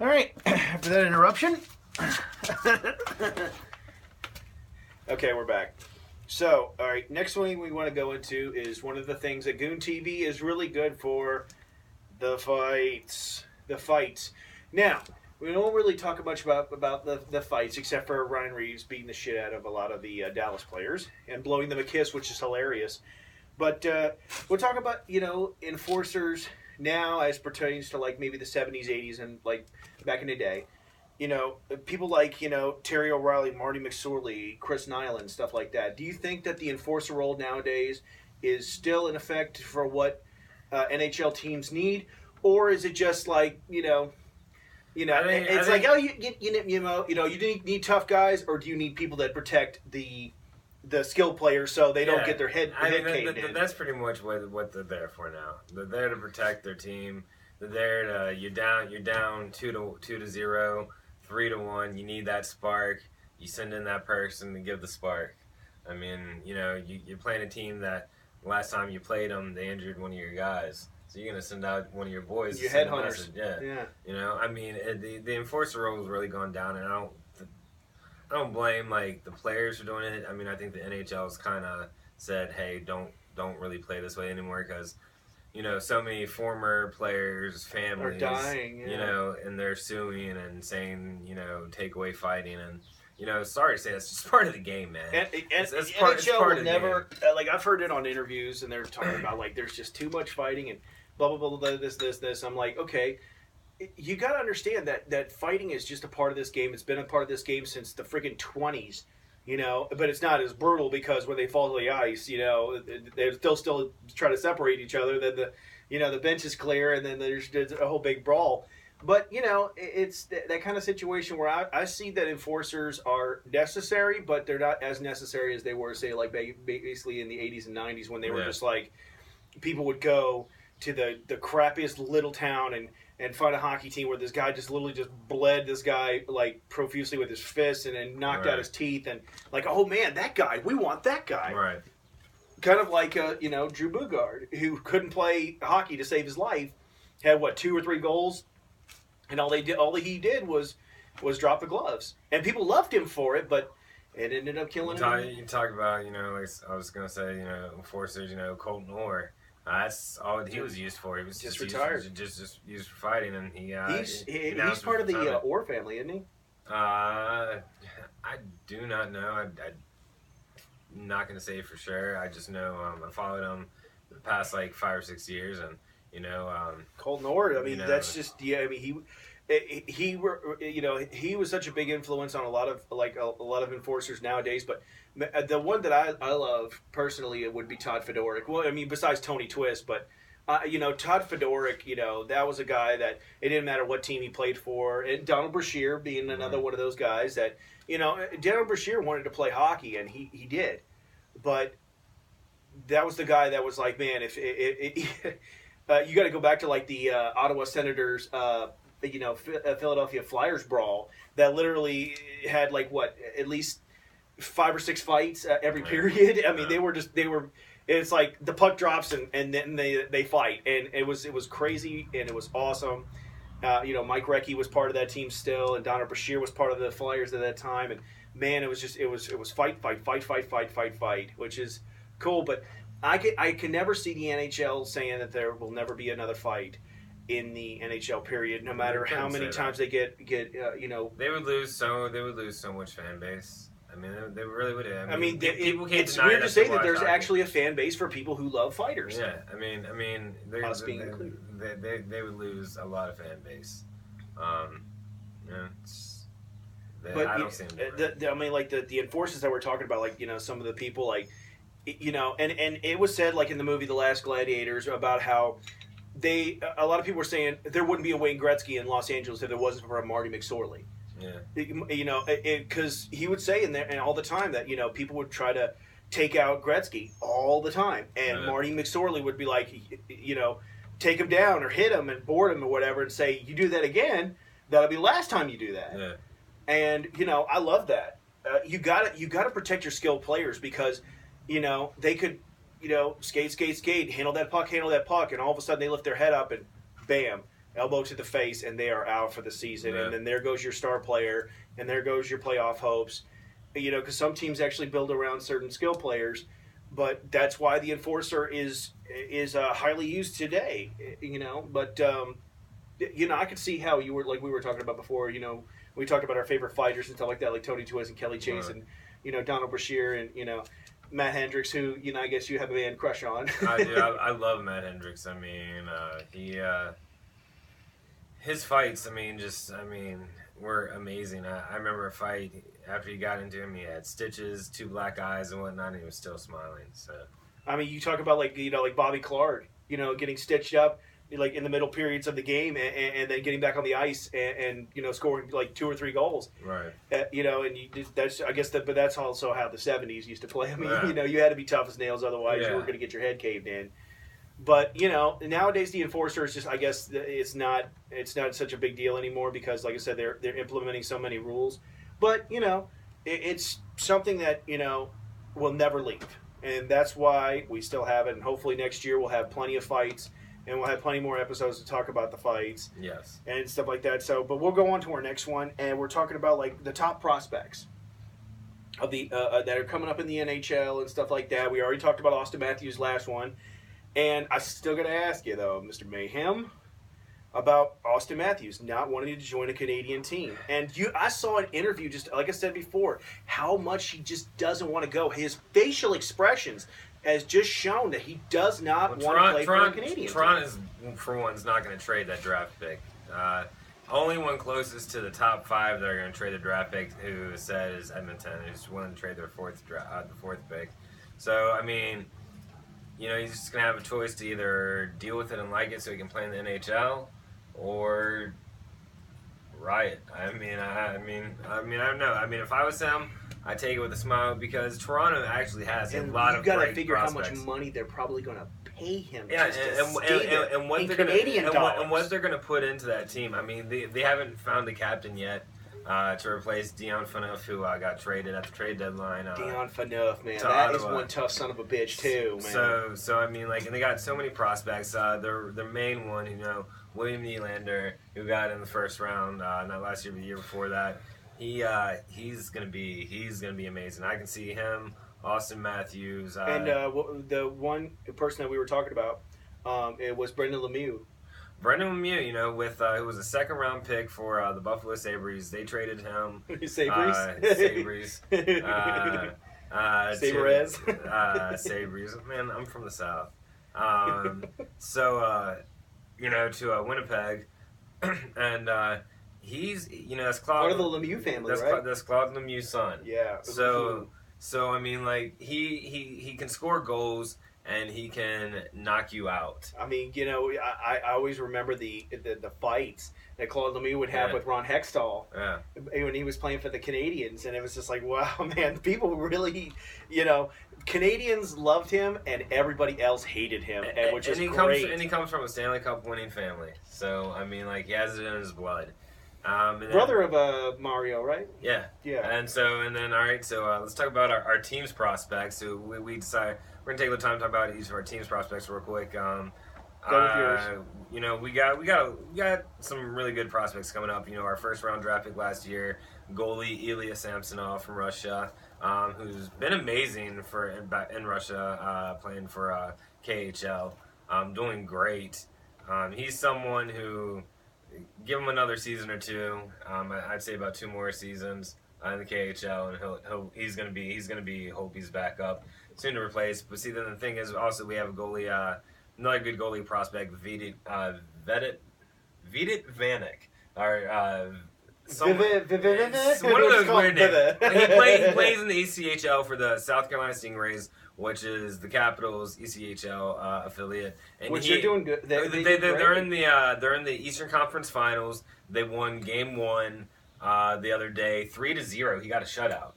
All right, after that interruption. Okay, we're back. So, all right, next thing we want to go into is one of the things that Goon TV is really good for, the fights. The fights. Now, we don't really talk much about the fights, except for Ryan Reeves beating the shit out of a lot of the Dallas players and blowing them a kiss, which is hilarious. But we'll talk about, enforcers now as pertains to, like, maybe the 70s, 80s, and, like, back in the day. People like, Terry O'Reilly, Marty McSorley, Chris Nyland, stuff like that. Do you think that the enforcer role nowadays is still in effect for what NHL teams need? Or is it just like, you need tough guys, or do you need people that protect the skilled players so they don't get their head caved in? That's pretty much what they're there for now. They're there to protect their team. They're there to you're down 2-0, 3-1. You need that spark. You send in that person to give the spark. I mean, you're playing a team that last time you played them, they injured one of your guys. So you're gonna send out one of your boys. Your headhunters. Yeah. The enforcer role has really gone down, and I don't blame like the players for doing it. I mean, I think the NHL's kind of said, hey, don't really play this way anymore because, so many former players, families are dying, and they're suing and saying, take away fighting and. Sorry to say, it's just part of the game, man. And NHL will never, like, I've heard it on interviews, and they're talking about, like, there's just too much fighting and blah, blah, blah, blah, this. I'm like, okay, you got to understand that fighting is just a part of this game. It's been a part of this game since the friggin' 20s, but it's not as brutal because when they fall to the ice, they'll still try to separate each other. Then the bench is clear, and then there's a whole big brawl. But, it's that kind of situation where I see that enforcers are necessary, but they're not as necessary as they were, say, like basically in the 80s and 90s when they were just like, people would go to the crappiest little town and find a hockey team where this guy just literally just bled this guy like profusely with his fists and then knocked out his teeth and like, oh man, that guy, we want that guy. Right. Kind of like, Drew Bugard, who couldn't play hockey to save his life, had 2 or 3 goals. And all he did was drop the gloves, and people loved him for it, but it ended up killing him. You talk about, like I was gonna say, enforcers, Colton Orr. That's all he was used for. He was just retired, just used for fighting, and he's part of the Orr family, isn't he? I do not know. I'm not gonna say for sure. I just know I followed him the past like 5 or 6 years, and. Colton Orr. I mean, that's just I mean, he was such a big influence on a lot of enforcers nowadays. But the one that I love personally it would be Todd Fedoruk. Well, I mean, besides Tony Twist, but Todd Fedoruk. That was a guy that it didn't matter what team he played for. And Donald Brashear being another one of those guys that Donald Brashear wanted to play hockey and he did, but that was the guy that was like, man, if you got to go back to like the Ottawa Senators, Philadelphia Flyers brawl that literally had like at least 5 or 6 fights every period. I mean, they were. It's like the puck drops and then they fight, and it was crazy and it was awesome. Mike Recchi was part of that team still, and Donald Brashear was part of the Flyers at that time, and man, it was fight, which is cool, but. I can never see the NHL saying that there will never be another fight in the NHL period, no matter how many times they get. They would lose so much fan base. I mean, they really would. People can't. It's weird to say that there's actually a fan base for people who love fighters. Yeah, I mean, us being included. They would lose a lot of fan base. I don't see them. The enforcers that we're talking about, like some of the people like. And it was said like in the movie The Last Gladiators about how a lot of people were saying there wouldn't be a Wayne Gretzky in Los Angeles if there wasn't for Marty McSorley. Yeah. Because he would say in there and all the time that people would try to take out Gretzky all the time, and Marty McSorley would be like, take him down or hit him and board him or whatever, and say, you do that again, that'll be the last time you do that. Yeah. And I love that. You got to protect your skilled players because. They could, skate, handle that puck, and all of a sudden they lift their head up and bam, elbow to the face, and they are out for the season. Yeah. And then there goes your star player, and there goes your playoff hopes. Because some teams actually build around certain skill players, but that's why the enforcer is highly used today. But I could see how you were like we were talking about before. We talked about our favorite fighters and stuff like that, like Tony Twiz and Kelly Chase, and Donald Brashear and Matt Hendricks, who I guess you have a man crush on. I do. I love Matt Hendricks. I mean, his fights. Were amazing. I remember a fight after he got into him. He had stitches, 2 black eyes, and whatnot, and he was still smiling. So, you talk about like Bobby Clark, getting stitched up like in the middle periods of the game, and then getting back on the ice and scoring like 2 or 3 goals. Right. That's I guess but that's also how the '70s used to play. Yeah. You had to be tough as nails, otherwise you were going to get your head caved in. But nowadays the enforcer is just, I guess it's not such a big deal anymore because, like I said, they're implementing so many rules. But it's something that will never leave, and that's why we still have it. And hopefully next year we'll have plenty of fights, and we'll have plenty more episodes to talk about the fights. Yes. And stuff like that. So, but we'll go on to our next one, and we're talking about like the top prospects of the that are coming up in the NHL and stuff like that. We already talked about Austin Matthews last one. And I still got to ask you, though, Mr. Mayhem, about Austin Matthews not wanting to join a Canadian team. And I saw an interview, just like I said before, how much he just doesn't want to go. His facial expressions has just shown that he does not want to play for a Canadian Toronto team. is, for one, is not going to trade that draft pick. Only one closest to the top 5 that are going to trade the draft pick, who said, is Edmonton, who's willing to trade their fourth pick. So, he's just gonna have a choice to either deal with it and like it, so he can play in the NHL, or riot. I don't know. If I was him, I'd take it with a smile because Toronto actually has a lot of great prospects. You gotta figure how much money they're probably gonna pay him. Yeah, and what they're gonna put into that team. They haven't found a captain yet. To replace Dion Phaneuf, who got traded at the trade deadline. Dion Phaneuf, man, that is one tough son of a bitch too, man. So and they got so many prospects. Their main one, William Nylander, who got in the first round, not last year, but the year before that. He's gonna be amazing. I can see him, Austin Matthews, and the one person that we were talking about, it was Brendan Lemieux. Brendan Lemieux, who was a 2nd-round pick for the Buffalo Sabres. They traded him. Sabres? Sabres. Sabres. Sabres. Man, I'm from the South. To Winnipeg. And he's, that's Claude. Part of the Lemieux family, right? That's Claude Lemieux's son. Yeah. So he can score goals. And he can knock you out. I always remember the fights that Claude Lemieux would have with Ron Hextall when he was playing for the Canadians, and it was just like, wow, man, people really, Canadians loved him, and everybody else hated him, which is great. And he comes from a Stanley Cup winning family, so he has it in his blood. Brother of Mario, right? Yeah. Let's talk about our team's prospects. So we decided we're gonna take a little time to talk about each of our team's prospects real quick. Go with yours. We got some really good prospects coming up. Our 1st-round draft pick last year, goalie Ilya Samsonov from Russia, who's been amazing in Russia, playing for KHL, doing great. He's someone who, give him another season or 2. I'd say about 2 more seasons in the KHL, and he's gonna be. Hope he's back up soon to replace. But see, then the thing is, also we have a goalie, another good goalie prospect, Vidit Vanek, one of those weird names. He plays in the ECHL for the South Carolina Stingrays, which is the Capitals' ECHL affiliate. And they're doing good. They're in the Eastern Conference Finals. They won Game 1 the other day, 3-0. He got a shutout.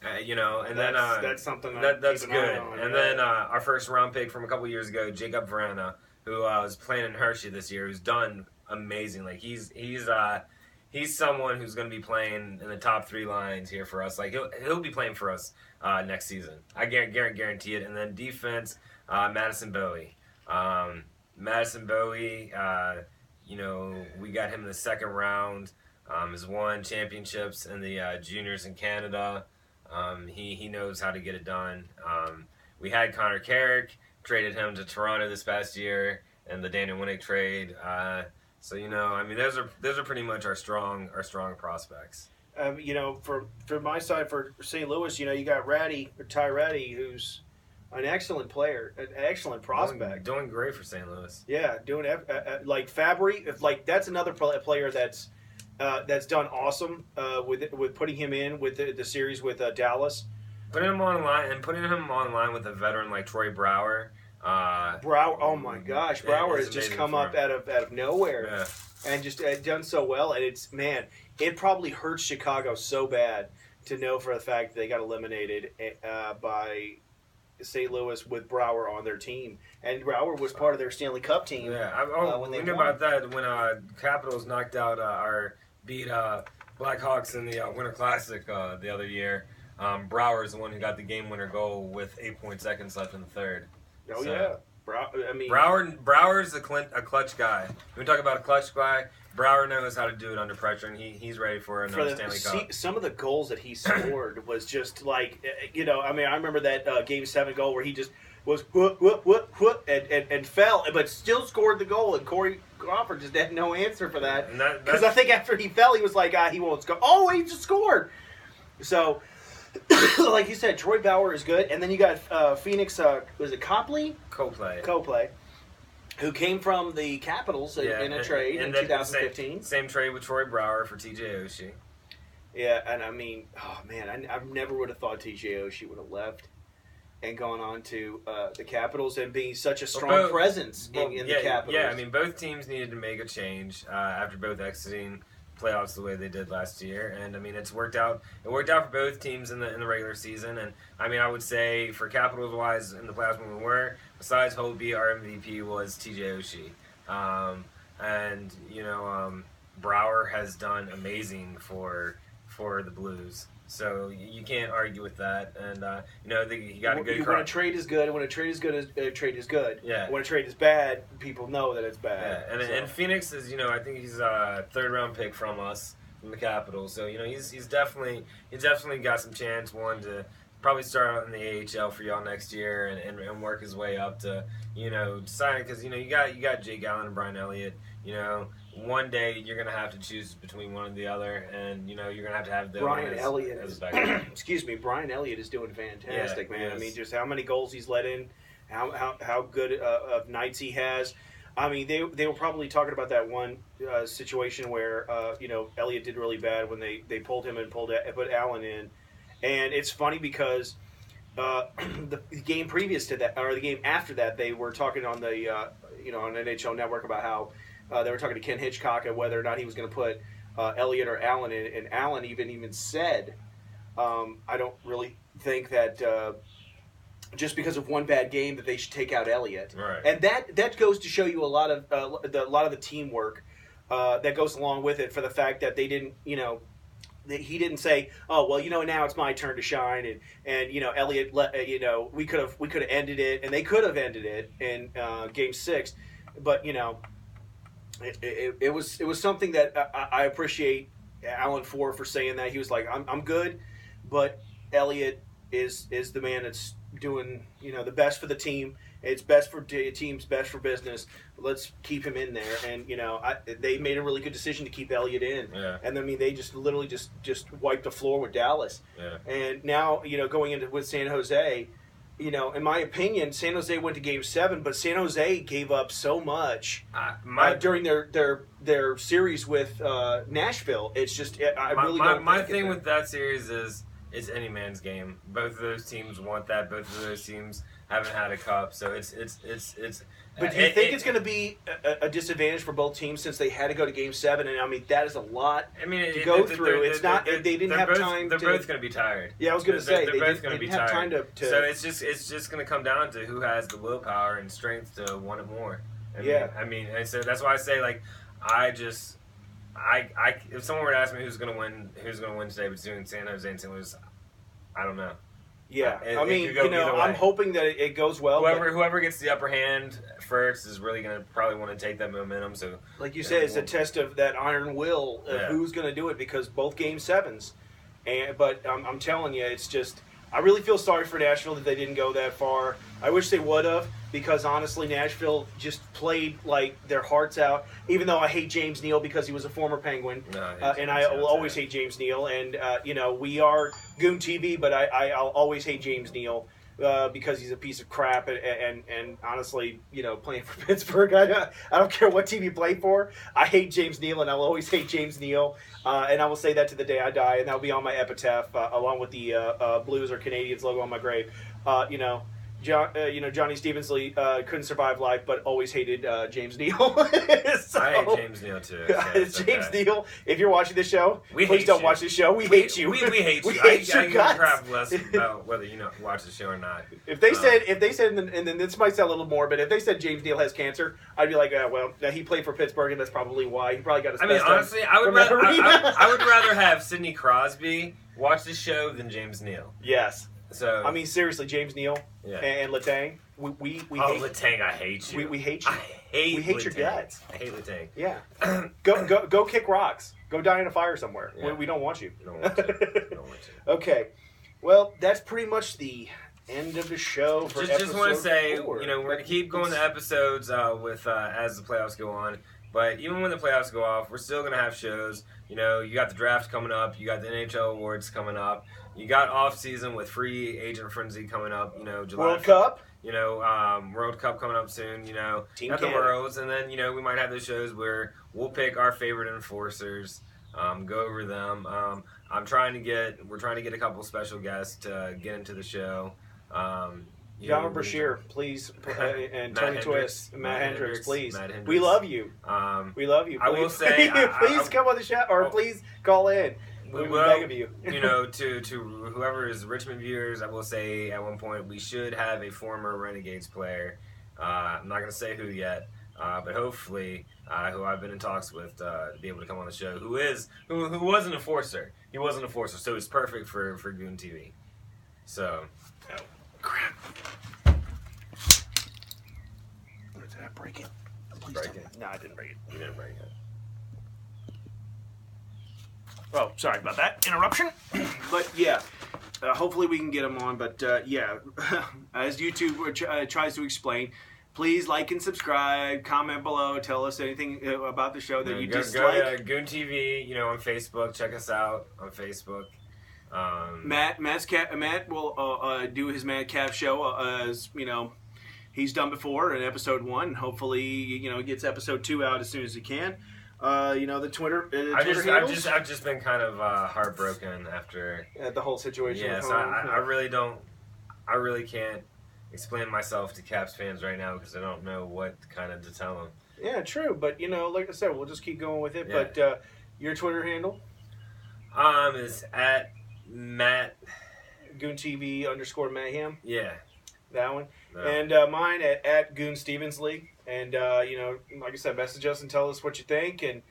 That's something that's good. And then our 1st-round pick from a couple years ago, Jacob Vrana, who was playing in Hershey this year, who's done amazing. Like he's someone who's going to be playing in the top 3 lines here for us. Like he'll be playing for us next season. I guarantee it. And then defense, Madison Bowie. Madison Bowie, we got him in the second round. Has won championships in the juniors in Canada. He knows how to get it done. We had Connor Carrick, traded him to Toronto this past year in the Daniel Winnick trade. Those are pretty much our strong prospects. For my side, for St. Louis, you got Ty Ratty, who's an excellent player, an excellent prospect. Doing great for St. Louis. Yeah, doing like Fabry. That's another player that's done awesome with putting him in with the series with Dallas. Putting him on line with a veteran like Troy Brouwer. Brouwer, oh my gosh, Brouwer has just come up out of nowhere. Yeah. And just done so well, and it probably hurts Chicago so bad to know for the fact that they got eliminated by St. Louis with Brouwer on their team, and Brouwer was part of their Stanley Cup team. Yeah, when they think about that when Capitals knocked out beat Blackhawks in the Winter Classic the other year. Brouwer is the one who got the game winner goal with 8 seconds left in the third. Oh yeah. Brouwer's a clutch guy. When we talk about a clutch guy, Brouwer knows how to do it under pressure, and he's ready for another Stanley Cup. Some of the goals that he scored was just like, I remember that Game 7 goal where he just was and fell, but still scored the goal, and Corey Crawford just had no answer for that. Because I think after he fell, he was like, he won't score. Oh, he just scored! So... like you said, Troy Bauer is good, and then you got Phoenix. Was it Copley? Copley, who came from the Capitals in a trade in 2015. Same trade with Troy Brouwer for TJ Oshie. Yeah, and I never would have thought TJ Oshie would have left and gone on to the Capitals and being such a strong presence in the Capitals. Yeah, both teams needed to make a change after both exiting playoffs the way they did last year, and it's worked out. It worked out for both teams in the regular season, and I would say for Capitals wise in the playoffs when we were, besides Holtby, our MVP was TJ Oshie, Brouwer has done amazing for the Blues. So you can't argue with that, and he got a good. When a trade is good, when a trade is good, a trade is good. Yeah. When a trade is bad, people know that it's bad. Yeah. And Phoenix is, I think he's a third-round pick from us, from the Capitals. So he's definitely got some chance. One to probably start out in the AHL for y'all next year, and work his way up to sign, because you got Jake Allen and Brian Elliott. One day you're gonna have to choose between one or the other, and you're gonna have the Brian Elliott as excuse me, Brian Elliott is doing fantastic, man. Just how many goals he's let in, how good of nights he has. They were probably talking about that one situation where Elliott did really bad when they pulled him and put Allen in, and it's funny because the game previous to that, or the game after that, they were talking on the on NHL Network about how. They were talking to Ken Hitchcock and whether or not he was going to put Elliott or Allen in, and Allen even said, "I don't really think that just because of one bad game that they should take out Elliott." Right. And that goes to show you a lot of the teamwork that goes along with it. For the fact that they didn't, he didn't say, "Oh well, now it's my turn to shine," and Elliott, we could have ended it, and they could have ended it in Game 6, but It was something that I appreciate Allen for saying that. He was like, I'm good, but Elliott is the man that's doing the best for the team. It's best for teams, best for business. Let's keep him in there. And they made a really good decision to keep Elliott in. Yeah. And they just literally just wiped the floor with Dallas. Yeah. And now going into with San Jose. In my opinion, San Jose went to Game 7, but San Jose gave up so much during their series with Nashville. It's just my thing with that series is it's any man's game. Both of those teams want that. Both of those teams haven't had a cup, so it's. But do you think it's going to be a disadvantage for both teams since they had to go to Game 7? And that is a lot to go through. It's not. They didn't have time. They're both going to be tired. Yeah, I was going to say they're both going to be tired. Have time to. So it's just going to come down to who has the willpower and strength to want it more. And so that's why I say if someone were to ask me who's going to win today between San Jose and St. Louis, I don't know. Yeah, It could go either way. I'm hoping that it goes well. Whoever gets the upper hand first is really going to probably want to take that momentum. So, like you said, it's a test of that iron will of who's going to do it, because both game sevens. But I'm telling you, it's just, I really feel sorry for Nashville that they didn't go that far. I wish they would have, because honestly, Nashville just played like their hearts out. Even though I hate James Neal because he was a former Penguin, and I will always hate James Neal. And we are Goon TV, but I'll always hate James Neal because he's a piece of crap. And honestly, playing for Pittsburgh, I don't care what team you play for. I hate James Neal, and I'll always hate James Neal. And I will say that to the day I die, and that'll be on my epitaph, along with the Blues or Canadians logo on my grave. Johnny Stevensley couldn't survive life, but always hated James Neal. I hate James Neal too. James Neal, if you're watching this show, please don't watch this show. We hate you. We hate you. We hate your I guts. crap less about whether you watch the show or not. If they said, and then this might sound a little more, but if they said James Neal has cancer, I'd be like, he played for Pittsburgh, and that's probably why. He probably got his. Honestly, I would rather have Sidney Crosby watch the show than James Neal. Yes. So seriously, James Neal and Letang, we hate Letang, I hate you. We hate you. We hate your guts. I hate Letang. Yeah. Go kick rocks. Go die in a fire somewhere. Yeah. We don't want you. We don't want you. Okay. Well, that's pretty much the end of the show for episode just want to say, 4. we're gonna keep going to episodes with as the playoffs go on. But even when the playoffs go off, we're still gonna have shows. You got the draft coming up. You got the NHL awards coming up. You got off season with free agent frenzy coming up. July. World Cup. World Cup coming up soon. Team got the Canada. Worlds, and then we might have those shows where we'll pick our favorite enforcers, go over them. We're trying to get a couple special guests to get into the show. John Brashear, please, and Tony Twist, Matt Hendricks, please. Hendricks. We love you. We love you. Please, I will say, please come on the show, or please call in. We will beg of you. To whoever is Richmond viewers, I will say at one point we should have a former Renegades player. I'm not going to say who yet, but hopefully who I've been in talks with to be able to come on the show. Who was an enforcer? He was an enforcer, so it's perfect for Goon TV. So, crap! Did I break it? Please break it. No, I didn't break it. You didn't break it. Oh, sorry about that interruption. But yeah, hopefully we can get them on. But as YouTube tries to explain, please like and subscribe, comment below, tell us anything about the show that you dislike. Go to Goon TV, on Facebook. Check us out on Facebook. Matt will do his Mad Cav show as he's done before in episode 1. Hopefully, he gets episode 2 out as soon as he can. The Twitter. I've just been kind of heartbroken after the whole situation. Yeah, so I really can't explain myself to Caps fans right now because I don't know what kind of to tell them. Yeah, true, but like I said, we'll just keep going with it. Yeah. But your Twitter handle is at Matt Goon TV _mayhem. Yeah, that one. No. And mine at Goon Stevensley. And, like I said, message us and tell us what you think. And,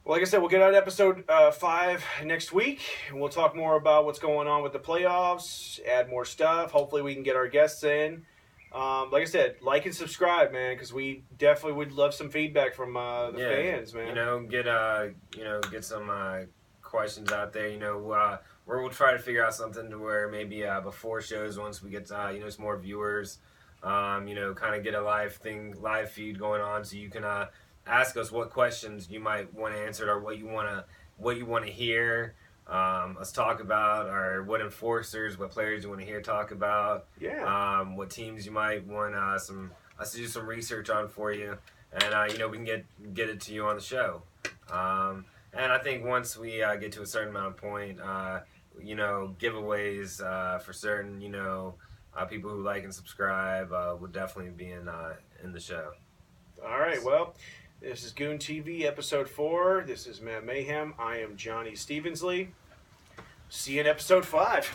like I said, we'll get out episode 5 next week. And we'll talk more about what's going on with the playoffs, add more stuff. Hopefully we can get our guests in. Like I said, like and subscribe, man, because we definitely would love some feedback from the fans, man. Get some questions out there. We'll try to figure out something to where maybe before shows, once we get some more viewers, kind of get a live feed going on, so you can ask us what questions you might want answered or what you want to hear us talk about, or what enforcers, what players you want to hear talk about. Yeah. What teams you might want us to do some research on for you, and we can get it to you on the show. And I think once we get to a certain amount of point, giveaways for certain, people who like and subscribe will definitely be in the show. All right, well, this is Goon TV, episode 4. This is Matt Mayhem. I am Johnny Stevensley. See you in episode 5.